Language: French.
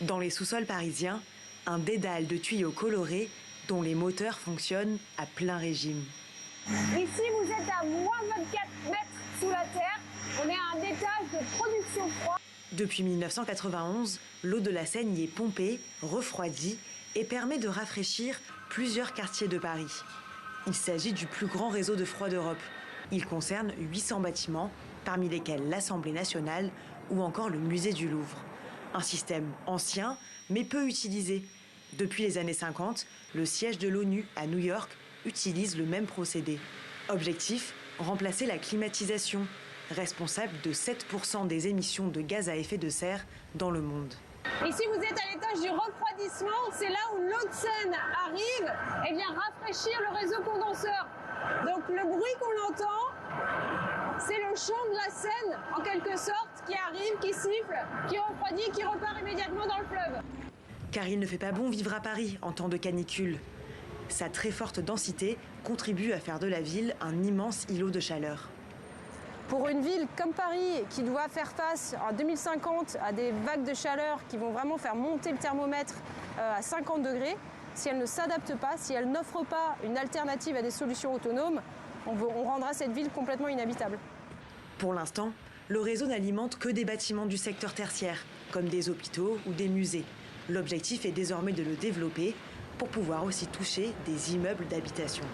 Dans les sous-sols parisiens, un dédale de tuyaux colorés dont les moteurs fonctionnent à plein régime. Ici, vous êtes à moins 24 mètres sous la terre. On est à un étage de production froid. Depuis 1991, l'eau de la Seine y est pompée, refroidie et permet de rafraîchir plusieurs quartiers de Paris. Il s'agit du plus grand réseau de froid d'Europe. Il concerne 800 bâtiments, parmi lesquels l'Assemblée nationale ou encore le musée du Louvre. Un système ancien, mais peu utilisé. Depuis les années 50, le siège de l'ONU à New York utilise le même procédé. Objectif, remplacer la climatisation, responsable de 7% des émissions de gaz à effet de serre dans le monde. Ici, vous êtes à l'étage du refroidissement. C'est là où l'eau de Seine arrive et vient rafraîchir le réseau condenseur. Donc le bruit qu'on entend, c'est le chant de la Seine, en quelque sorte, qui arrive, qui siffle, qui refroidit, qui repart immédiatement dans le fleuve. Car il ne fait pas bon vivre à Paris en temps de canicule. Sa très forte densité contribue à faire de la ville un immense îlot de chaleur. Pour une ville comme Paris, qui doit faire face en 2050 à des vagues de chaleur qui vont vraiment faire monter le thermomètre à 50 degrés, si elle ne s'adapte pas, si elle n'offre pas une alternative à des solutions autonomes, on rendra cette ville complètement inhabitable. Pour l'instant, le réseau n'alimente que des bâtiments du secteur tertiaire, comme des hôpitaux ou des musées. L'objectif est désormais de le développer pour pouvoir aussi toucher des immeubles d'habitation.